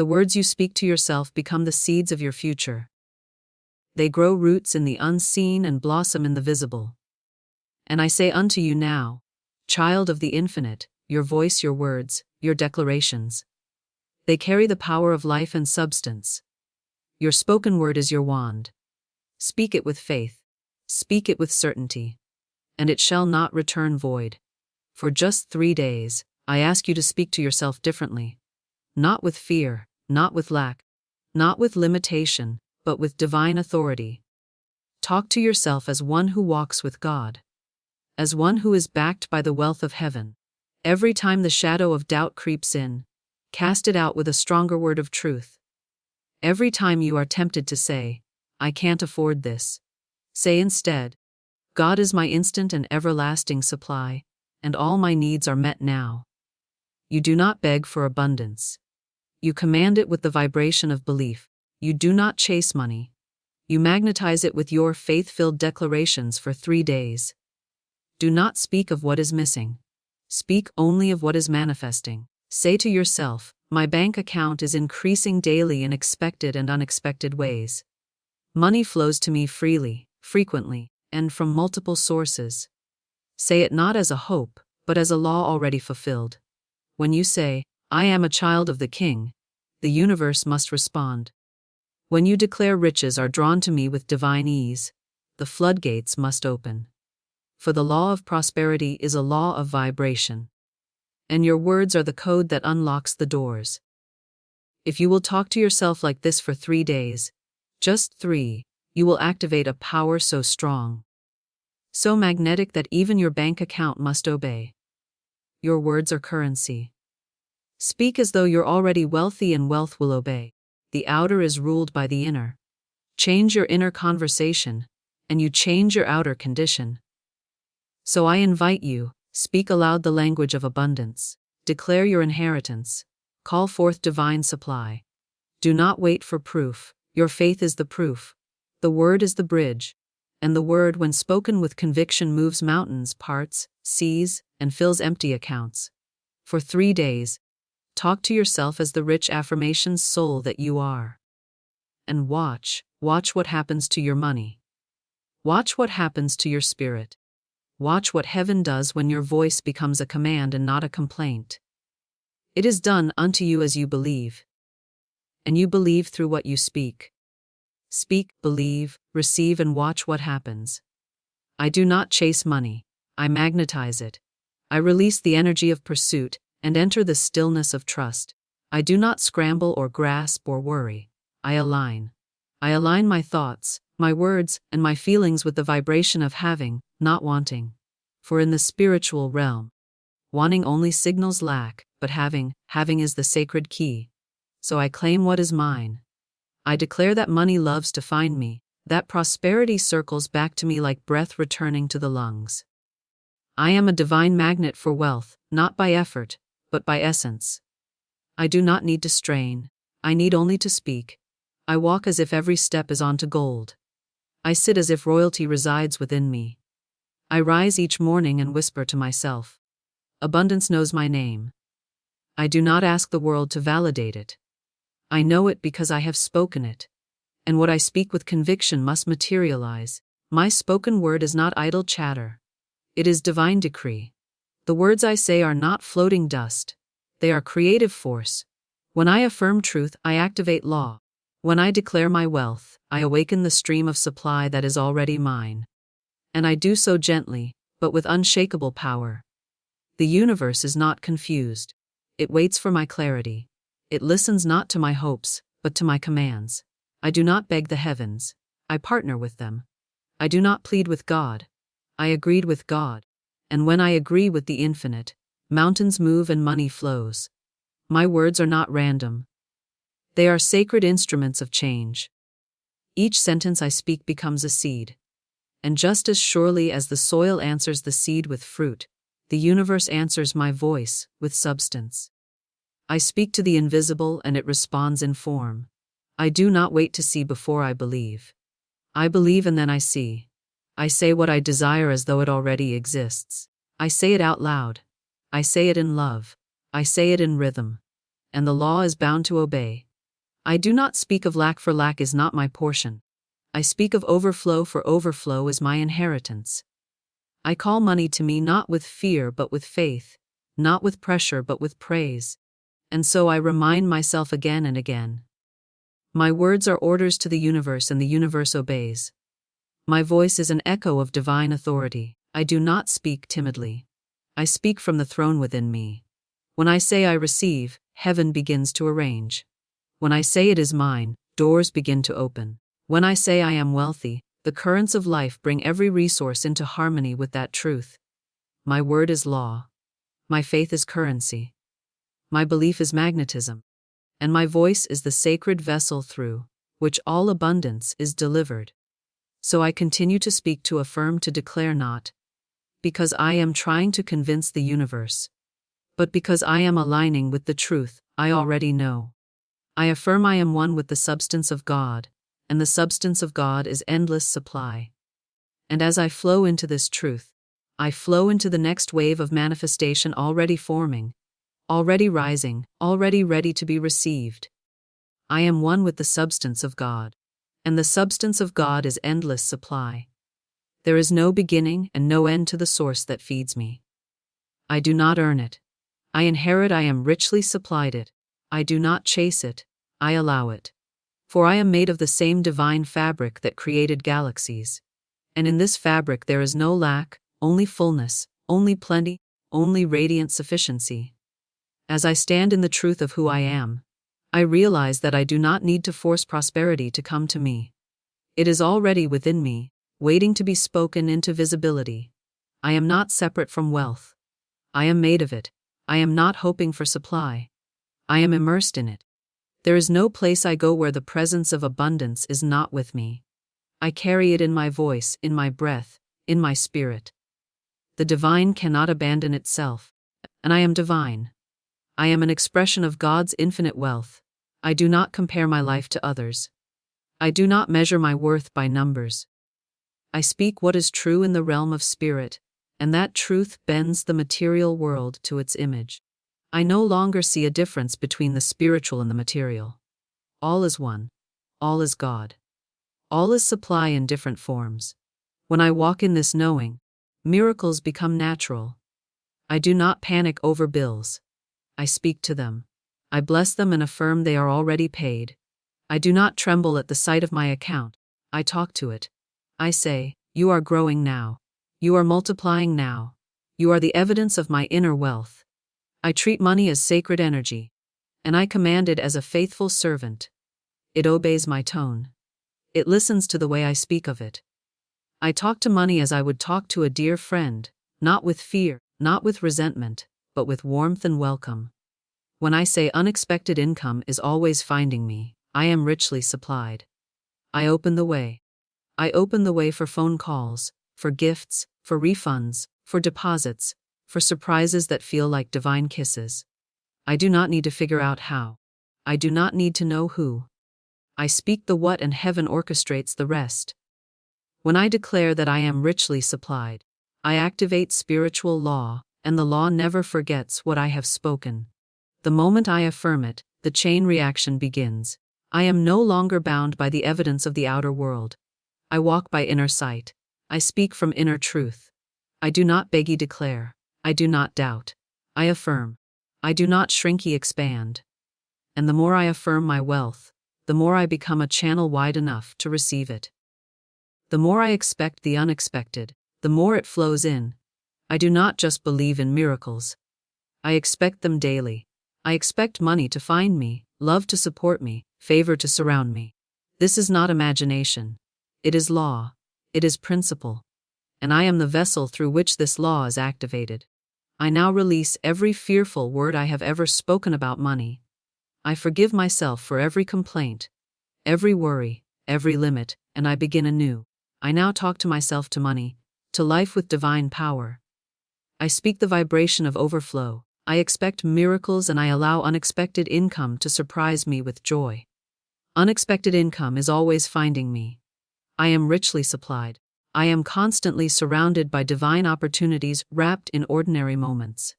The words you speak to yourself become the seeds of your future. They grow roots in the unseen and blossom in the visible. And I say unto you now, child of the infinite, your voice, your words, your declarations. They carry the power of life and substance. Your spoken word is your wand. Speak it with faith. Speak it with certainty. And it shall not return void. For just 3 days, I ask you to speak to yourself differently. Not with fear, not with lack, not with limitation, but with divine authority. Talk to yourself as one who walks with God. As one who is backed by the wealth of heaven. Every time the shadow of doubt creeps in, cast it out with a stronger word of truth. Every time you are tempted to say, I can't afford this, say instead, God is my instant and everlasting supply, and all my needs are met now. You do not beg for abundance. You command it with the vibration of belief. You do not chase money. You magnetize it with your faith-filled declarations for 3 days. Do not speak of what is missing. Speak only of what is manifesting. Say to yourself, my bank account is increasing daily in expected and unexpected ways. Money flows to me freely, frequently, and from multiple sources. Say it not as a hope, but as a law already fulfilled. When you say, I am a child of the King, the universe must respond. When you declare riches are drawn to me with divine ease, the floodgates must open. For the law of prosperity is a law of vibration. And your words are the code that unlocks the doors. If you will talk to yourself like this for 3 days, just 3, you will activate a power so strong, so magnetic that even your bank account must obey. Your words are currency. Speak as though you're already wealthy and wealth will obey. The outer is ruled by the inner. Change your inner conversation, and you change your outer condition. So I invite you, speak aloud the language of abundance. Declare your inheritance. Call forth divine supply. Do not wait for proof. Your faith is the proof. The word is the bridge. And the word, when spoken with conviction, moves mountains, parts, seas, and fills empty accounts. For 3 days, talk to yourself as the rich affirmations soul that you are. And watch what happens to your money. Watch what happens to your spirit. Watch what heaven does when your voice becomes a command and not a complaint. It is done unto you as you believe. And you believe through what you speak. Speak, believe, receive, and watch what happens. I do not chase money. I magnetize it. I release the energy of pursuit and enter the stillness of trust. I do not scramble or grasp or worry. I align. I align my thoughts, my words, and my feelings with the vibration of having, not wanting. For in the spiritual realm, wanting only signals lack, but having is the sacred key. So I claim what is mine. I declare that money loves to find me, that prosperity circles back to me like breath returning to the lungs. I am a divine magnet for wealth, not by effort, but by essence. I do not need to strain. I need only to speak. I walk as if every step is onto gold. I sit as if royalty resides within me. I rise each morning and whisper to myself, abundance knows my name. I do not ask the world to validate it. I know it because I have spoken it. And what I speak with conviction must materialize. My spoken word is not idle chatter. It is divine decree. The words I say are not floating dust. They are creative force. When I affirm truth, I activate law. When I declare my wealth, I awaken the stream of supply that is already mine. And I do so gently, but with unshakable power. The universe is not confused. It waits for my clarity. It listens not to my hopes, but to my commands. I do not beg the heavens. I partner with them. I do not plead with God. I agreed with God. And when I agree with the infinite, mountains move and money flows. My words are not random. They are sacred instruments of change. Each sentence I speak becomes a seed. And just as surely as the soil answers the seed with fruit, the universe answers my voice with substance. I speak to the invisible and it responds in form. I do not wait to see before I believe. I believe and then I see. I say what I desire as though it already exists. I say it out loud. I say it in love. I say it in rhythm. And the law is bound to obey. I do not speak of lack, for lack is not my portion. I speak of overflow, for overflow is my inheritance. I call money to me not with fear but with faith, not with pressure but with praise. And so I remind myself again and again. My words are orders to the universe, and the universe obeys. My voice is an echo of divine authority. I do not speak timidly. I speak from the throne within me. When I say I receive, heaven begins to arrange. When I say it is mine, doors begin to open. When I say I am wealthy, the currents of life bring every resource into harmony with that truth. My word is law. My faith is currency. My belief is magnetism. And my voice is the sacred vessel through which all abundance is delivered. So I continue to speak, to affirm, to declare, not because I am trying to convince the universe, but because I am aligning with the truth I already know. I affirm I am one with the substance of God, and the substance of God is endless supply. And as I flow into this truth, I flow into the next wave of manifestation, already forming, already rising, already ready to be received. I am one with the substance of God, and the substance of God is endless supply. There is no beginning and no end to the source that feeds me. I do not earn it. I inherit. I am richly supplied it. I do not chase it. I allow it. For I am made of the same divine fabric that created galaxies. And in this fabric there is no lack, only fullness, only plenty, only radiant sufficiency. As I stand in the truth of who I am, I realize that I do not need to force prosperity to come to me. It is already within me, waiting to be spoken into visibility. I am not separate from wealth. I am made of it. I am not hoping for supply. I am immersed in it. There is no place I go where the presence of abundance is not with me. I carry it in my voice, in my breath, in my spirit. The divine cannot abandon itself, and I am divine. I am an expression of God's infinite wealth. I do not compare my life to others. I do not measure my worth by numbers. I speak what is true in the realm of spirit, and that truth bends the material world to its image. I no longer see a difference between the spiritual and the material. All is one. All is God. All is supply in different forms. When I walk in this knowing, miracles become natural. I do not panic over bills. I speak to them. I bless them and affirm they are already paid. I do not tremble at the sight of my account. I talk to it. I say, you are growing now. You are multiplying now. You are the evidence of my inner wealth. I treat money as sacred energy, and I command it as a faithful servant. It obeys my tone. It listens to the way I speak of it. I talk to money as I would talk to a dear friend, not with fear, not with resentment, but with warmth and welcome. When I say unexpected income is always finding me, I am richly supplied. I open the way. I open the way for phone calls, for gifts, for refunds, for deposits, for surprises that feel like divine kisses. I do not need to figure out how. I do not need to know who. I speak the what and heaven orchestrates the rest. When I declare that I am richly supplied, I activate spiritual law, and the law never forgets what I have spoken. The moment I affirm it, the chain reaction begins. I am no longer bound by the evidence of the outer world. I walk by inner sight. I speak from inner truth. I do not beggy declare. I do not doubt. I affirm. I do not shrinky expand. And the more I affirm my wealth, the more I become a channel wide enough to receive it. The more I expect the unexpected, the more it flows in. I do not just believe in miracles. I expect them daily. I expect money to find me, love to support me, favor to surround me. This is not imagination. It is law. It is principle. And I am the vessel through which this law is activated. I now release every fearful word I have ever spoken about money. I forgive myself for every complaint, every worry, every limit, and I begin anew. I now talk to myself, to money, to life with divine power. I speak the vibration of overflow. I expect miracles and I allow unexpected income to surprise me with joy. Unexpected income is always finding me. I am richly supplied. I am constantly surrounded by divine opportunities wrapped in ordinary moments.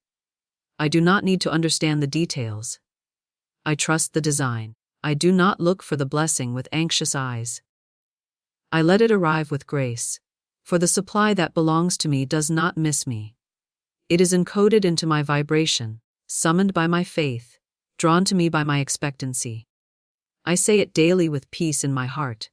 I do not need to understand the details. I trust the design. I do not look for the blessing with anxious eyes. I let it arrive with grace, for the supply that belongs to me does not miss me. It is encoded into my vibration, summoned by my faith, drawn to me by my expectancy. I say it daily with peace in my heart.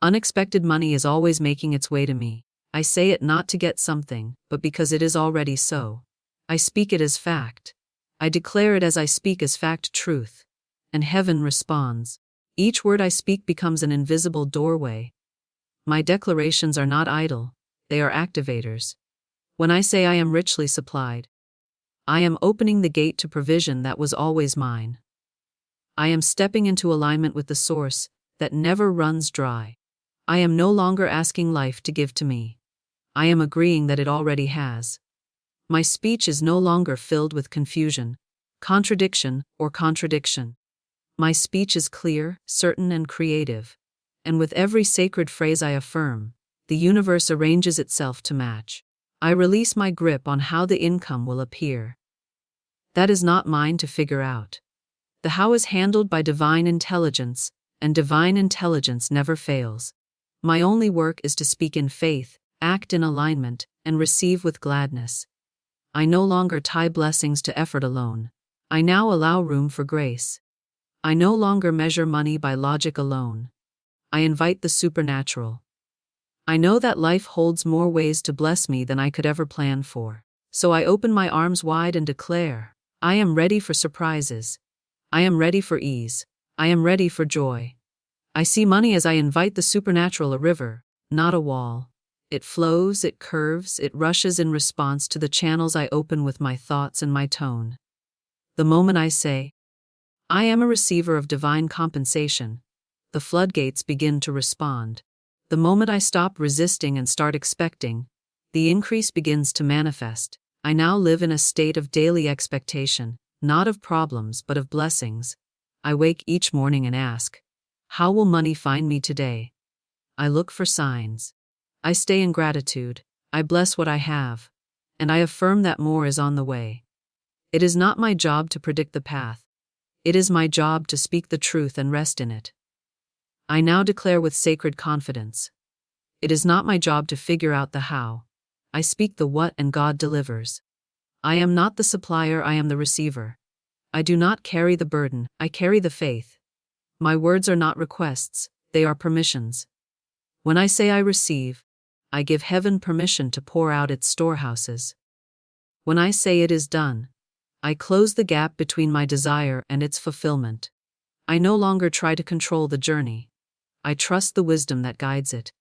Unexpected money is always making its way to me. I say it not to get something, but because it is already so. I speak it as fact. I declare it as I speak as fact truth. And heaven responds. Each word I speak becomes an invisible doorway. My declarations are not idle, they are activators. When I say I am richly supplied, I am opening the gate to provision that was always mine. I am stepping into alignment with the source that never runs dry. I am no longer asking life to give to me. I am agreeing that it already has. My speech is no longer filled with confusion, contradiction, or contradiction. My speech is clear, certain, and creative. And with every sacred phrase I affirm, the universe arranges itself to match. I release my grip on how the income will appear. That is not mine to figure out. The how is handled by divine intelligence, and divine intelligence never fails. My only work is to speak in faith, act in alignment, and receive with gladness. I no longer tie blessings to effort alone. I now allow room for grace. I no longer measure money by logic alone. I invite the supernatural. I know that life holds more ways to bless me than I could ever plan for. So I open my arms wide and declare, I am ready for surprises. I am ready for ease. I am ready for joy. I see money as I invite the supernatural, a river, not a wall. It flows, it curves, it rushes in response to the channels I open with my thoughts and my tone. The moment I say, I am a receiver of divine compensation, the floodgates begin to respond. The moment I stop resisting and start expecting, the increase begins to manifest. I now live in a state of daily expectation, not of problems but of blessings. I wake each morning and ask, how will money find me today? I look for signs. I stay in gratitude. I bless what I have. And I affirm that more is on the way. It is not my job to predict the path. It is my job to speak the truth and rest in it. I now declare with sacred confidence. It is not my job to figure out the how. I speak the what and God delivers. I am not the supplier, I am the receiver. I do not carry the burden, I carry the faith. My words are not requests, they are permissions. When I say I receive, I give heaven permission to pour out its storehouses. When I say it is done, I close the gap between my desire and its fulfillment. I no longer try to control the journey. I trust the wisdom that guides it.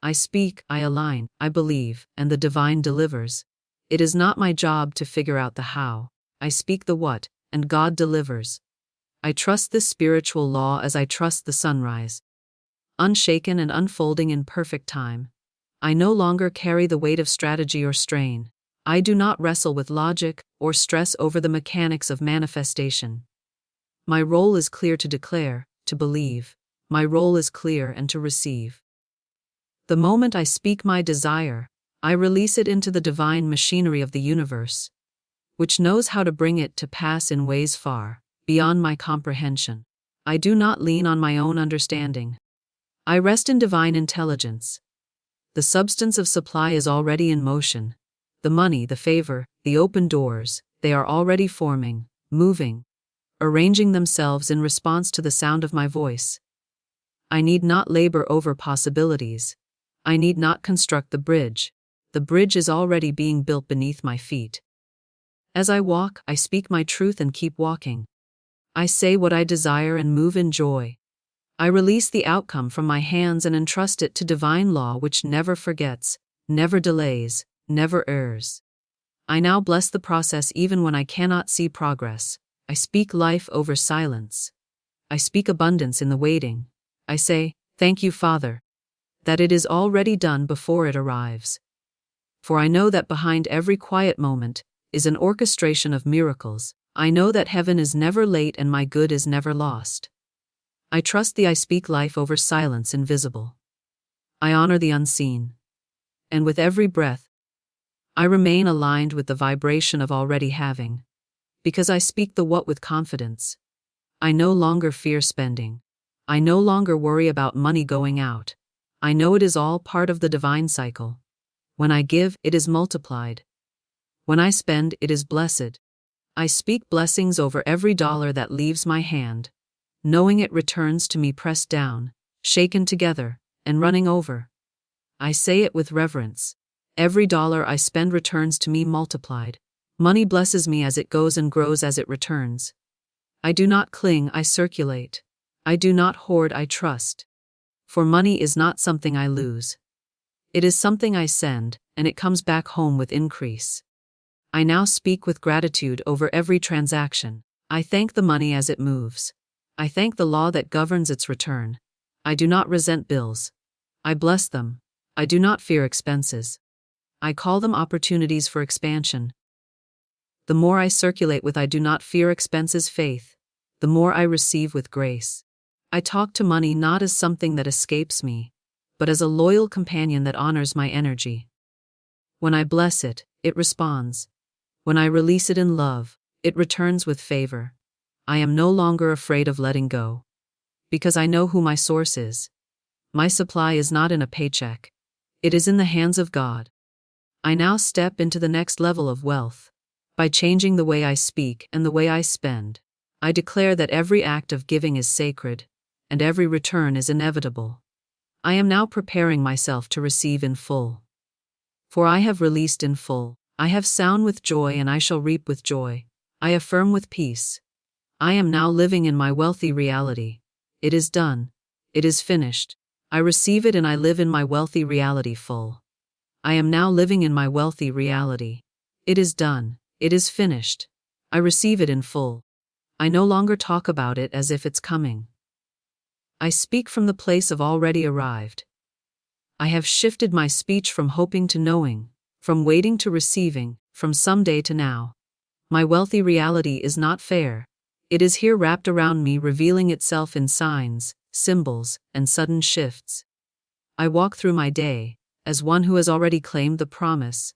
I speak, I align, I believe, and the divine delivers. It is not my job to figure out the how. I speak the what, and God delivers. I trust this spiritual law as I trust the sunrise. Unshaken and unfolding in perfect time. I no longer carry the weight of strategy or strain. I do not wrestle with logic or stress over the mechanics of manifestation. My role is clear: to declare, to believe. My role is clear and to receive. The moment I speak my desire, I release it into the divine machinery of the universe, which knows how to bring it to pass in ways far beyond my comprehension. I do not lean on my own understanding. I rest in divine intelligence. The substance of supply is already in motion. The money, the favor, the open doors, they are already forming, moving, arranging themselves in response to the sound of my voice. I need not labor over possibilities. I need not construct the bridge. The bridge is already being built beneath my feet. As I walk, I speak my truth and keep walking. I say what I desire and move in joy. I release the outcome from my hands and entrust it to divine law, which never forgets, never delays, never errs. I now bless the process even when I cannot see progress. I speak life over silence. I speak abundance in the waiting. I say, thank you, Father, that it is already done before it arrives. For I know that behind every quiet moment is an orchestration of miracles. I know that heaven is never late and my good is never lost. I trust thee. I speak life over silence invisible. I honor the unseen. And with every breath, I remain aligned with the vibration of already having, because I speak the what with confidence. I no longer fear spending. I no longer worry about money going out. I know it is all part of the divine cycle. When I give, it is multiplied. When I spend, it is blessed. I speak blessings over every dollar that leaves my hand, knowing it returns to me pressed down, shaken together, and running over. I say it with reverence. Every dollar I spend returns to me multiplied. Money blesses me as it goes and grows as it returns. I do not cling, I circulate. I do not hoard, I trust. For money is not something I lose. It is something I send, and it comes back home with increase. I now speak with gratitude over every transaction. I thank the money as it moves. I thank the law that governs its return. I do not resent bills. I bless them. I do not fear expenses. I call them opportunities for expansion. The more I circulate with I do not fear expenses faith, the more I receive with grace. I talk to money not as something that escapes me, but as a loyal companion that honors my energy. When I bless it, it responds. When I release it in love, it returns with favor. I am no longer afraid of letting go. Because I know who my source is. My supply is not in a paycheck. It is in the hands of God. I now step into the next level of wealth. By changing the way I speak and the way I spend, I declare that every act of giving is sacred, and every return is inevitable. I am now preparing myself to receive in full. For I have released in full. I have sown with joy and I shall reap with joy. I affirm with peace. I am now living in my wealthy reality. It is done. It is finished. I receive it and I live in my wealthy reality full. I am now living in my wealthy reality. It is done. It is finished. I receive it in full. I no longer talk about it as if it's coming. I speak from the place of already arrived. I have shifted my speech from hoping to knowing, from waiting to receiving, from someday to now. My wealthy reality is not fair. It is here wrapped around me, revealing itself in signs, symbols, and sudden shifts. I walk through my day as one who has already claimed the promise,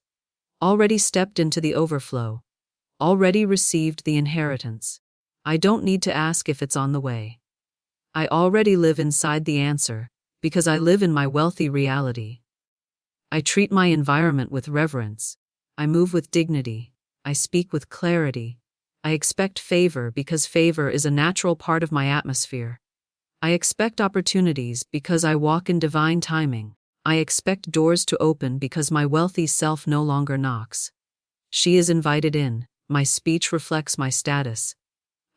already stepped into the overflow, already received the inheritance. I don't need to ask if it's on the way. I already live inside the answer, because I live in my wealthy reality. I treat my environment with reverence. I move with dignity. I speak with clarity. I expect favor because favor is a natural part of my atmosphere. I expect opportunities because I walk in divine timing. I expect doors to open because my wealthy self no longer knocks. She is invited in. My speech reflects my status.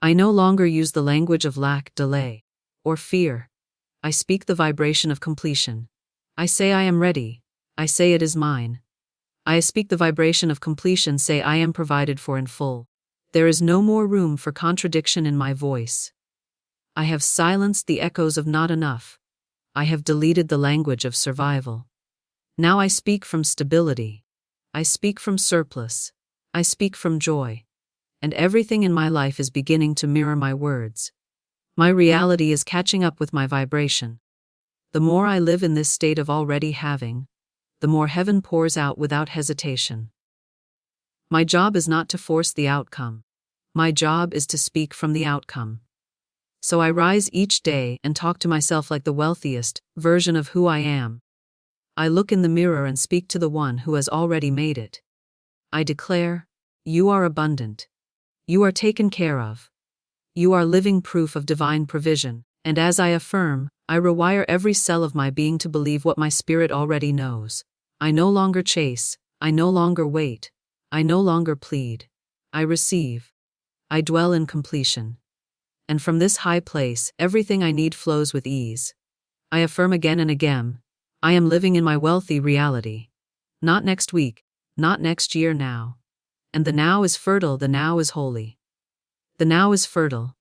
I no longer use the language of lack, delay, or fear. I speak the vibration of completion. I say I am ready. I say it is mine. I speak the vibration of completion, say I am provided for in full. There is no more room for contradiction in my voice. I have silenced the echoes of not enough. I have deleted the language of survival. Now I speak from stability. I speak from surplus. I speak from joy. And everything in my life is beginning to mirror my words. My reality is catching up with my vibration. The more I live in this state of already having, the more heaven pours out without hesitation. My job is not to force the outcome. My job is to speak from the outcome. So I rise each day and talk to myself like the wealthiest version of who I am. I look in the mirror and speak to the one who has already made it. I declare, you are abundant. You are taken care of. You are living proof of divine provision, and as I affirm, I rewire every cell of my being to believe what my spirit already knows. I no longer chase, I no longer wait, I no longer plead. I receive. I dwell in completion. And from this high place, everything I need flows with ease. I affirm again and again, I am living in my wealthy reality. Not next week, not next year, now. And the now is fertile, the now is holy. The now is fertile.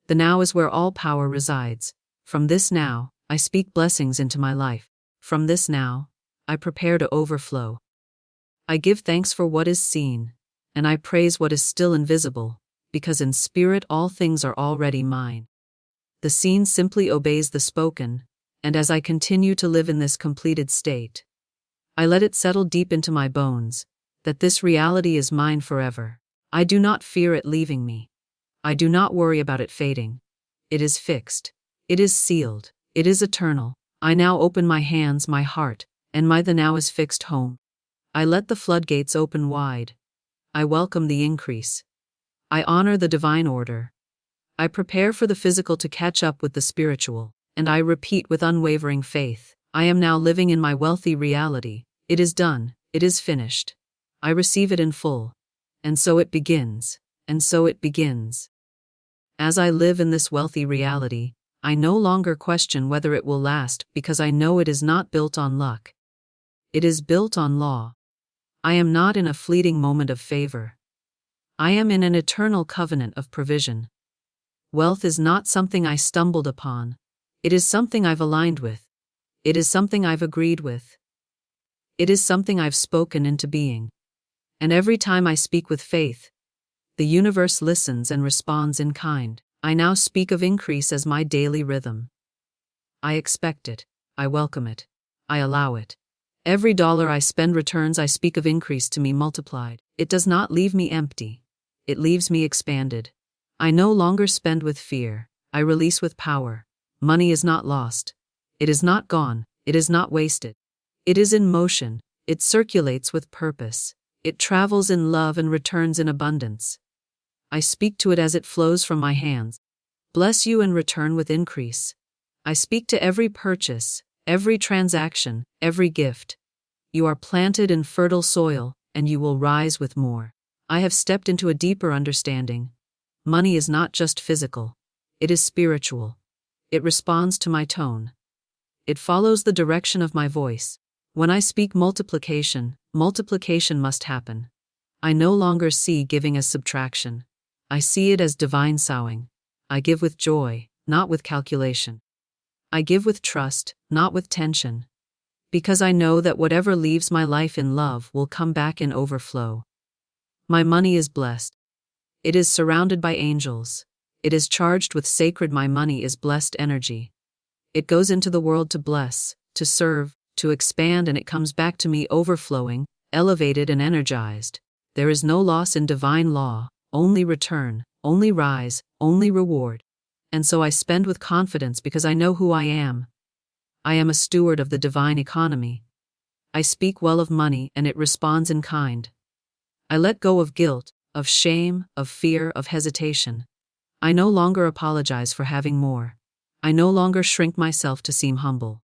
The now is where all power resides. From this now, I speak blessings into my life. From this now, I prepare to overflow. I give thanks for what is seen, and I praise what is still invisible, because in spirit all things are already mine. The seen simply obeys the spoken, and as I continue to live in this completed state, I let it settle deep into my bones, that this reality is mine forever. I do not fear it leaving me. I do not worry about it fading. It is fixed. It is sealed. It is eternal. I now open my hands, my heart, and the now is fixed home. I let the floodgates open wide. I welcome the increase. I honor the divine order. I prepare for the physical to catch up with the spiritual, and I repeat with unwavering faith, I am now living in my wealthy reality. It is done. It is finished. I receive it in full. And so it begins. And so it begins. As I live in this wealthy reality, I no longer question whether it will last because I know it is not built on luck. It is built on law. I am not in a fleeting moment of favor. I am in an eternal covenant of provision. Wealth is not something I stumbled upon. It is something I've aligned with. It is something I've agreed with. It is something I've spoken into being. And every time I speak with faith, the universe listens and responds in kind. I now speak of increase as my daily rhythm. I expect it. I welcome it. I allow it. Every dollar I spend returns. I speak of increase to me multiplied. It does not leave me empty. It leaves me expanded. I no longer spend with fear. I release with power. Money is not lost. It is not gone. It is not wasted. It is in motion. It circulates with purpose. It travels in love and returns in abundance. I speak to it as it flows from my hands. Bless you and return with increase. I speak to every purchase, every transaction, every gift. You are planted in fertile soil, and you will rise with more. I have stepped into a deeper understanding. Money is not just physical. It is spiritual. It responds to my tone. It follows the direction of my voice. When I speak multiplication, multiplication must happen. I no longer see giving as subtraction. I see it as divine sowing. I give with joy, not with calculation. I give with trust, not with tension. Because I know that whatever leaves my life in love will come back in overflow. My money is blessed. It is surrounded by angels. It is charged with sacred. My money is blessed energy. It goes into the world to bless, to serve, to expand, and it comes back to me overflowing, elevated and energized. There is no loss in divine law, only return, only rise, only reward. And so I spend with confidence because I know who I am. I am a steward of the divine economy. I speak well of money and it responds in kind. I let go of guilt, of shame, of fear, of hesitation. I no longer apologize for having more. I no longer shrink myself to seem humble.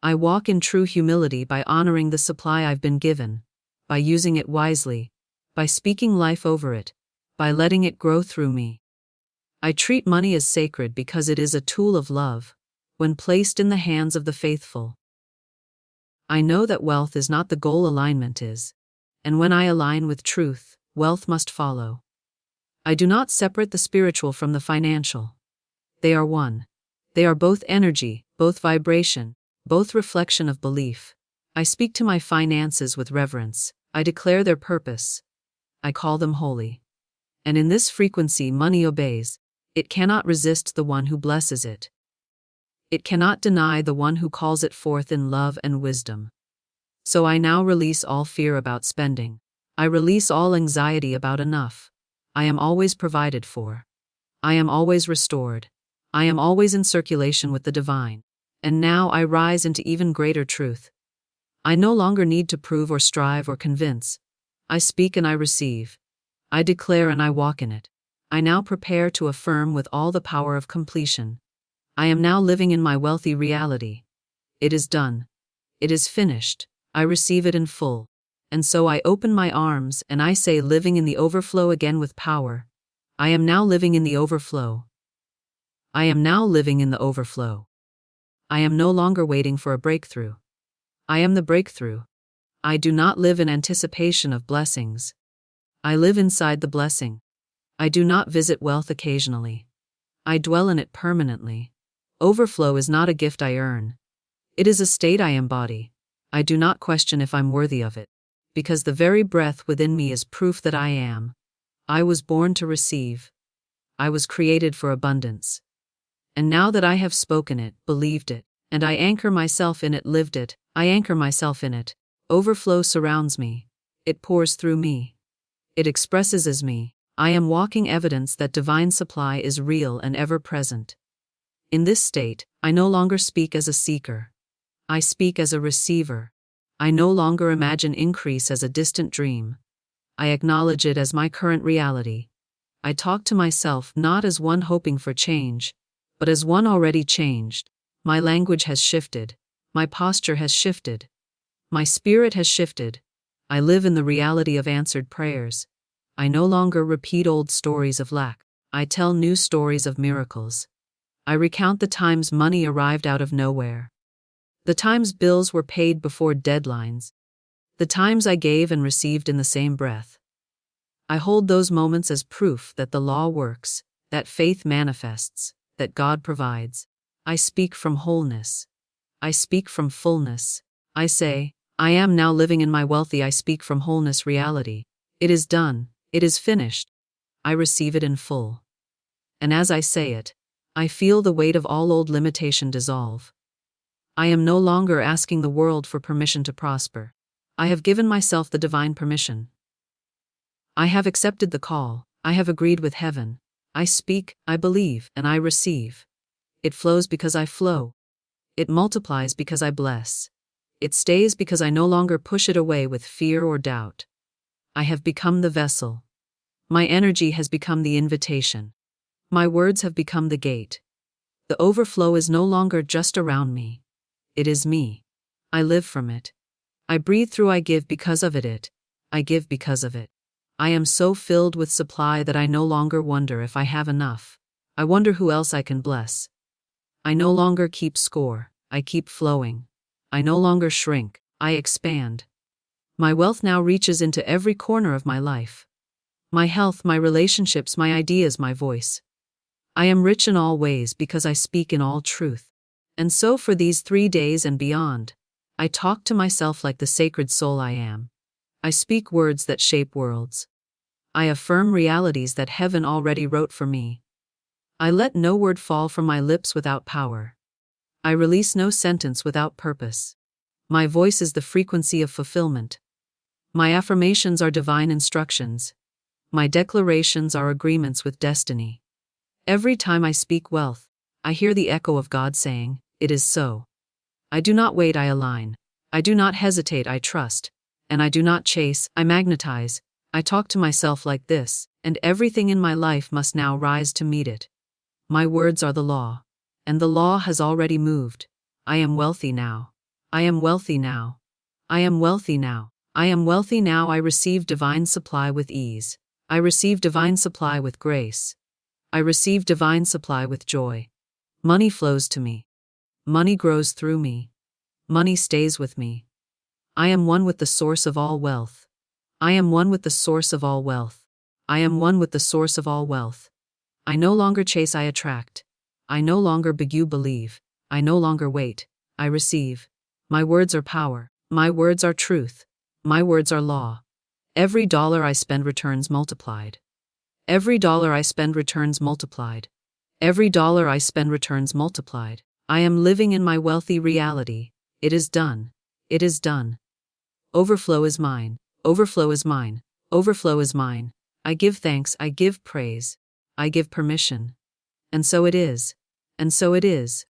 I walk in true humility by honoring the supply I've been given, by using it wisely, by speaking life over it, by letting it grow through me. I treat money as sacred because it is a tool of love, when placed in the hands of the faithful. I know that wealth is not the goal, alignment is, and when I align with truth, wealth must follow. I do not separate the spiritual from the financial. They are one. They are both energy, both vibration, both reflection of belief. I speak to my finances with reverence. I declare their purpose. I call them holy. And in this frequency money obeys. It cannot resist the one who blesses it. It cannot deny the one who calls it forth in love and wisdom. So I now release all fear about spending. I release all anxiety about enough. I am always provided for. I am always restored. I am always in circulation with the divine. And now I rise into even greater truth. I no longer need to prove or strive or convince. I speak and I receive. I declare and I walk in it. I now prepare to affirm with all the power of completion. I am now living in my wealthy reality. It is done. It is finished. I receive it in full. And so I open my arms and I say, living in the overflow again with power. I am now living in the overflow. I am now living in the overflow. I am no longer waiting for a breakthrough. I am the breakthrough. I do not live in anticipation of blessings. I live inside the blessing. I do not visit wealth occasionally. I dwell in it permanently. Overflow is not a gift I earn. It is a state I embody. I do not question if I'm worthy of it, because the very breath within me is proof that I am. I was born to receive. I was created for abundance. And now that I have spoken it, believed it, and I anchor myself in it, lived it, I anchor myself in it. Overflow surrounds me. It pours through me. It expresses as me. I am walking evidence that divine supply is real and ever present. In this state, I no longer speak as a seeker. I speak as a receiver. I no longer imagine increase as a distant dream. I acknowledge it as my current reality. I talk to myself not as one hoping for change, but as one already changed. My language has shifted. My posture has shifted. My spirit has shifted. I live in the reality of answered prayers. I no longer repeat old stories of lack. I tell new stories of miracles. I recount the times money arrived out of nowhere. The times bills were paid before deadlines. The times I gave and received in the same breath. I hold those moments as proof that the law works, that faith manifests, that God provides. I speak from wholeness. I speak from fullness. I say, I am now living in my wealthy. I speak from wholeness reality. It is done. It is finished. I receive it in full. And as I say it, I feel the weight of all old limitation dissolve. I am no longer asking the world for permission to prosper. I have given myself the divine permission. I have accepted the call. I have agreed with heaven. I speak, I believe, and I receive. It flows because I flow. It multiplies because I bless. It stays because I no longer push it away with fear or doubt. I have become the vessel. My energy has become the invitation. My words have become the gate. The overflow is no longer just around me. It is me. I live from it. I breathe through. I give because of it. I give because of it. I am so filled with supply that I no longer wonder if I have enough. I wonder who else I can bless. I no longer keep score. I keep flowing. I no longer shrink. I expand. My wealth now reaches into every corner of my life. My health, my relationships, my ideas, my voice. I am rich in all ways because I speak in all truth. And so for these 3 days and beyond, I talk to myself like the sacred soul I am. I speak words that shape worlds. I affirm realities that heaven already wrote for me. I let no word fall from my lips without power. I release no sentence without purpose. My voice is the frequency of fulfillment. My affirmations are divine instructions. My declarations are agreements with destiny. Every time I speak wealth, I hear the echo of God saying, "It is so." I do not wait, I align. I do not hesitate, I trust. And I do not chase, I magnetize. I talk to myself like this, and everything in my life must now rise to meet it. My words are the law. And the law has already moved. I am wealthy now. I am wealthy now. I am wealthy now. I am wealthy now. I receive divine supply with ease. I receive divine supply with grace. I receive divine supply with joy. Money flows to me. Money grows through me. Money stays with me. I am one with the source of all wealth. I am one with the source of all wealth. I am one with the source of all wealth. I no longer chase, I attract. I no longer beg, you believe. I no longer wait, I receive. My words are power. My words are truth. My words are law. Every dollar I spend returns multiplied. Every dollar I spend returns multiplied. Every dollar I spend returns multiplied. I am living in my wealthy reality. It is done. It is done. Overflow is mine. Overflow is mine. Overflow is mine. I give thanks. I give praise. I give permission. And so it is. And so it is.